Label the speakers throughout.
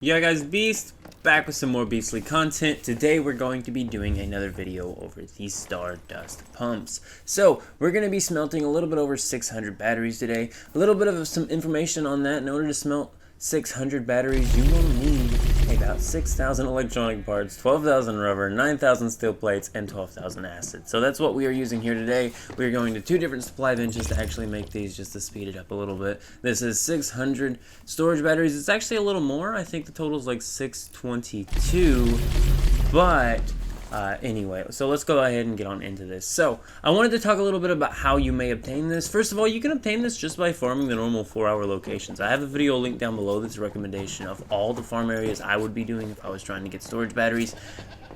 Speaker 1: Yeah guys, Beast, back with some more beastly content. Today we're going to be doing another video over the Stardust pumps. So we're going to be smelting a little bit over 600 batteries today. A little bit of some information on that. In order to smelt 600 batteries, you will need about 6,000 electronic parts, 12,000 rubber, 9,000 steel plates, and 12,000 acid. So that's what we are using here today. We are going to two different supply benches to actually make these, just to speed it up a little bit. This is 600 storage batteries. It's actually a little more. I think the total is like 622, but anyway, so let's go ahead and get on into this. So I wanted to talk a little bit about how you may obtain this. First of all, you can obtain this just by farming the normal 4-hour locations. I have a video linked down below that's a recommendation of all the farm areas I would be doing if I was trying to get storage batteries.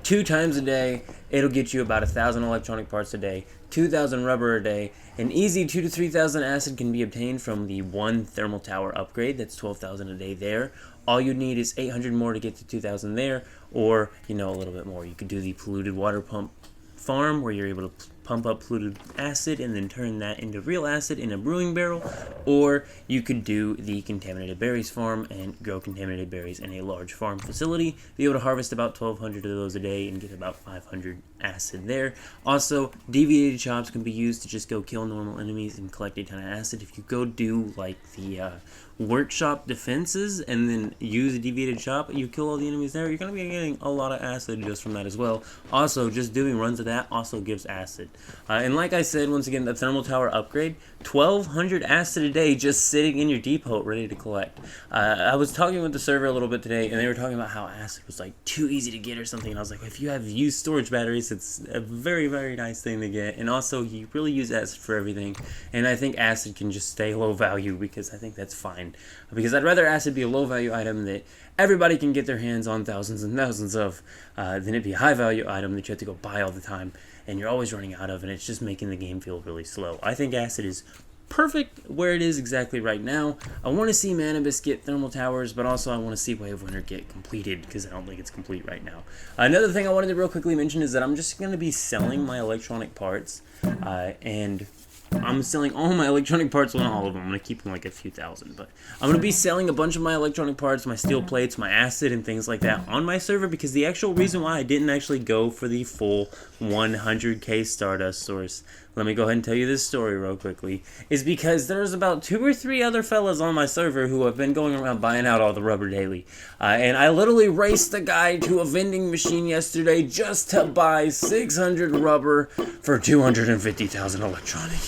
Speaker 1: 2 times a day, it'll get you about 1,000 electronic parts a day, 2,000 rubber a day. An easy 2,000 to 3,000 acid can be obtained from the 1 thermal tower upgrade. That's 12,000 a day there. All you need is 800 more to get to 2,000 there, or, you know, a little bit more. You could do the polluted water pump farm where you're able to pump up polluted acid and then turn that into real acid in a brewing barrel, or you could do the contaminated berries farm and grow contaminated berries in a large farm facility, be able to harvest about 1,200 of those a day and get about 500 acid there. Also, deviated chops can be used to just go kill normal enemies and collect a ton of acid. If you go do like the workshop defenses and then use a deviated chop, you kill all the enemies there, you're going to be getting a lot of acid just from that as well. Also, just doing runs of that also gives acid. And like I said, once again, the thermal tower upgrade, 1,200 acid a day just sitting in your depot ready to collect. I was talking with the server a little bit today, and they were talking about how acid was like too easy to get or something, and I was like, if you have used storage batteries, it's a very, very nice thing to get. And also, you really use acid for everything, and I think acid can just stay low value because I think that's fine. Because I'd rather acid be a low value item that everybody can get their hands on thousands and thousands of than it be a high value item that you have to go buy all the time and you're always running out of, and it's just making the game feel really slow. I think acid is perfect where it is exactly right now. I want to see Manibus get thermal towers, but also I want to see Wave Winter get completed because I don't think it's complete right now. Another thing I wanted to real quickly mention is that I'm just going to be selling my electronic parts, and I'm selling all my electronic parts, well, not all of them. I'm going to keep them like a few thousand, but I'm going to be selling a bunch of my electronic parts, my steel plates, my acid, and things like that on my server, because the actual reason why I didn't actually go for the full 100k Stardust source, let me go ahead and tell you this story real quickly, is because there's about 2 or 3 other fellas on my server who have been going around buying out all the rubber daily. And I literally raced a guy to a vending machine yesterday just to buy 600 rubber for 250,000 electronic.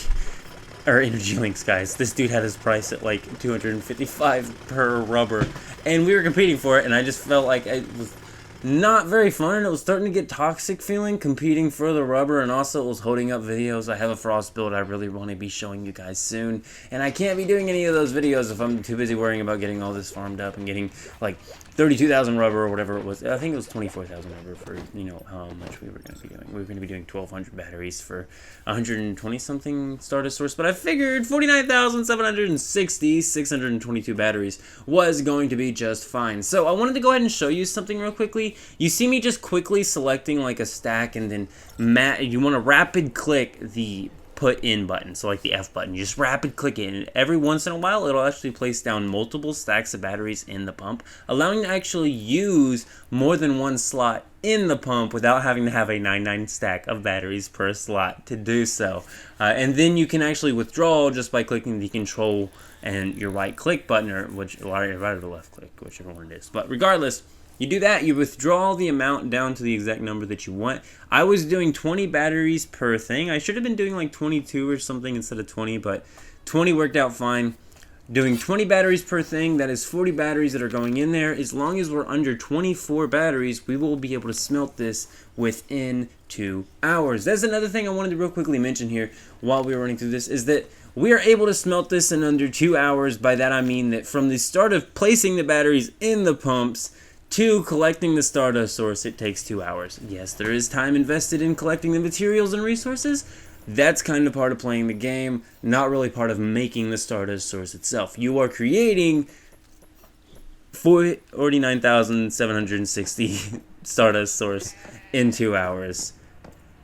Speaker 1: Or energy links, guys. This dude had his price at like 255 per rubber, and we were competing for it, and I just felt like it was not very fun, and it was starting to get toxic feeling competing for the rubber, and also it was holding up videos. I have a frost build I really want to be showing you guys soon, and I can't be doing any of those videos if I'm too busy worrying about getting all this farmed up and getting like 32,000 rubber or whatever it was. I think it was 24,000 rubber for, you know, how much we were going to be doing. We were going to be doing 1,200 batteries for 120 something Stardust Source, but I figured 49,760, 622 batteries was going to be just fine. So I wanted to go ahead and show you something real quickly. You see me just quickly selecting like a stack, and then you want to rapid click the put in button, so like the F button. You just rapid click it, and every once in a while it'll actually place down multiple stacks of batteries in the pump, allowing you to actually use more than one slot in the pump without having to have a 99 stack of batteries per slot to do so. And then you can actually withdraw just by clicking the control and your right click button, or right or the left click, whichever one it is. But regardless, you do that, you withdraw the amount down to the exact number that you want. I was doing 20 batteries per thing. I should have been doing like 22 or something instead of 20, but 20 worked out fine. Doing 20 batteries per thing, that is 40 batteries that are going in there. As long as we're under 24 batteries, we will be able to smelt this within 2 hours. That's another thing I wanted to real quickly mention here while we were running through this, is that we are able to smelt this in under 2 hours. By that I mean that from the start of placing the batteries in the pumps to collecting the Stardust Source, it takes 2 hours. Yes, there is time invested in collecting the materials and resources. That's kind of part of playing the game, not really part of making the Stardust Source itself. You are creating 49,760 Stardust Source in 2 hours.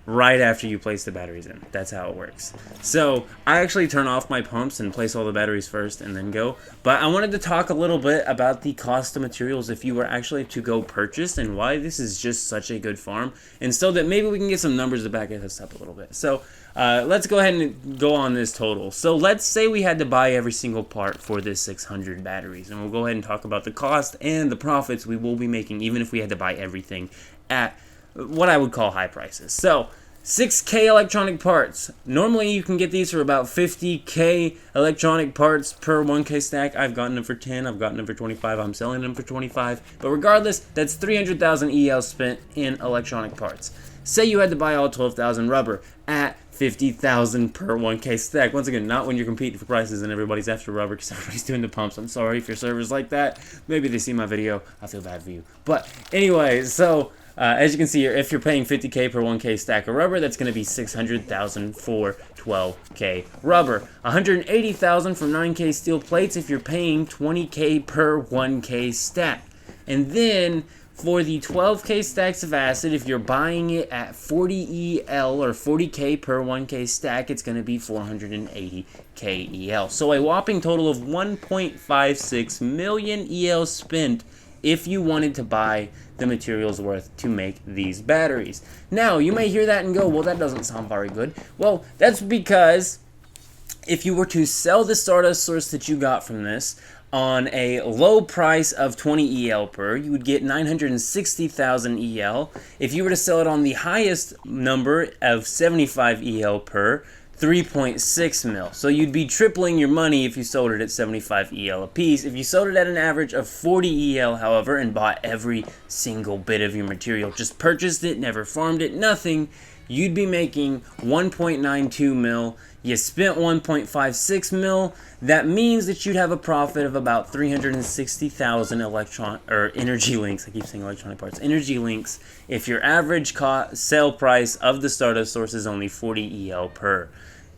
Speaker 1: right after you place the batteries in. That's how it works. So I actually turn off my pumps and place all the batteries first and then go. But I wanted to talk a little bit about the cost of materials if you were actually to go purchase, and why this is just such a good farm, and so that maybe we can get some numbers to back us up a little bit. So let's go ahead and go on this total. So let's say we had to buy every single part for this 600 batteries, and we'll go ahead and talk about the cost and the profits we will be making even if we had to buy everything at what I would call high prices. So 6k electronic parts. Normally you can get these for about 50k electronic parts per 1k stack. I've gotten them for 10, I've gotten them for 25, I'm selling them for 25. But regardless, that's 300,000 EL spent in electronic parts. Say you had to buy all 12,000 rubber at 50,000 per 1k stack. Once again, not when you're competing for prices and everybody's after rubber because everybody's doing the pumps. I'm sorry if your server's like that. Maybe they see my video. I feel bad for you. But anyway, so as you can see here, if you're paying 50k per 1k stack of rubber, that's going to be 600,000 for 12k rubber. 180,000 for 9k steel plates if you're paying 20k per 1k stack. And then for the 12k stacks of acid, if you're buying it at 40 EL or 40k per 1k stack, it's going to be 480k EL. So a whopping total of 1.56 million EL spent if you wanted to buy the materials worth to make these batteries. Now, you may hear that and go, well, that doesn't sound very good. Well, that's because if you were to sell the Stardust source that you got from this on a low price of 20 EL per, you would get 960,000 EL. If you were to sell it on the highest number of 75 EL per, 3.6 mil. So you'd be tripling your money if you sold it at 75 EL a piece. If you sold it at an average of 40 EL, however, and bought every single bit of your material, just purchased it, never farmed it, nothing, you'd be making 1.92 mil. You spent 1.56 mil. That means that you'd have a profit of about 360,000 energy links. I keep saying electronic parts. Energy links if your average sale price of the Stardust source is only 40 EL per.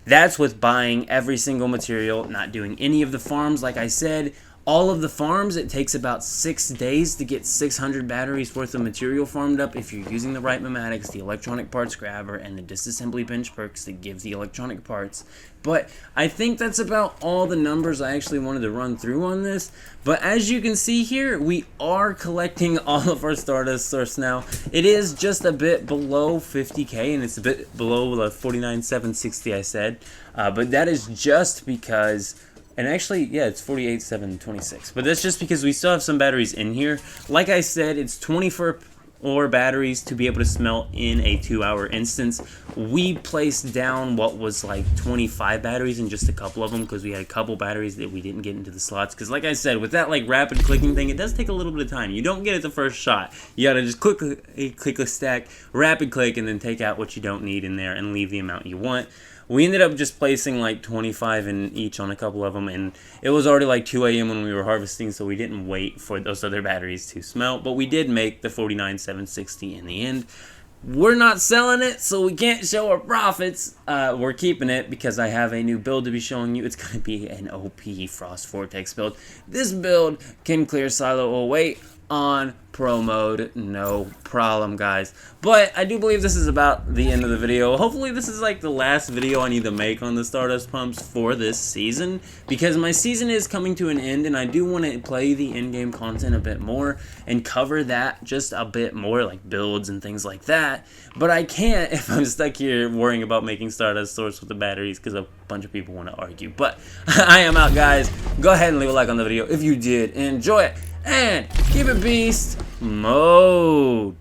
Speaker 1: That's with buying every single material, not doing any of the farms. Like I said, all of the farms, it takes about 6 days to get 600 batteries worth of material farmed up if you're using the right memetics, the electronic parts grabber, and the disassembly bench perks that give the electronic parts. But I think that's about all the numbers I actually wanted to run through on this. But as you can see here, we are collecting all of our Stardust source now. It is just a bit below 50k, and it's a bit below the 49,760 I said. But that is just because... And actually, yeah, it's 48,726. But that's just because we still have some batteries in here. Like I said, it's 24 batteries to be able to smelt in a 2-hour instance. We placed down what was like 25 batteries in just a couple of them because we had a couple batteries that we didn't get into the slots. Because like I said, with that like rapid clicking thing, it does take a little bit of time. You don't get it the first shot. You gotta just click a stack, rapid click, and then take out what you don't need in there and leave the amount you want. We ended up just placing like 25 in each on a couple of them, and it was already like 2 a.m. when we were harvesting, so we didn't wait for those other batteries to smelt, but we did make the 49,760 in the end. We're not selling it, so we can't show our profits. We're keeping it because I have a new build to be showing you. It's going to be an OP Frost Vortex build. This build can clear Silo 08 on pro mode, no problem, guys. But I do believe this is about the end of the video. Hopefully this is like the last video I need to make on the Stardust pumps for this season, because my season is coming to an end and I do want to play the in-game content a bit more and cover that just a bit more, like builds and things like that. But I can't if I'm stuck here worrying about making Stardust Source with the batteries, because a bunch of people want to argue. But I am out, guys. Go ahead and leave a like on the video if you did enjoy it, and keep it beast mode.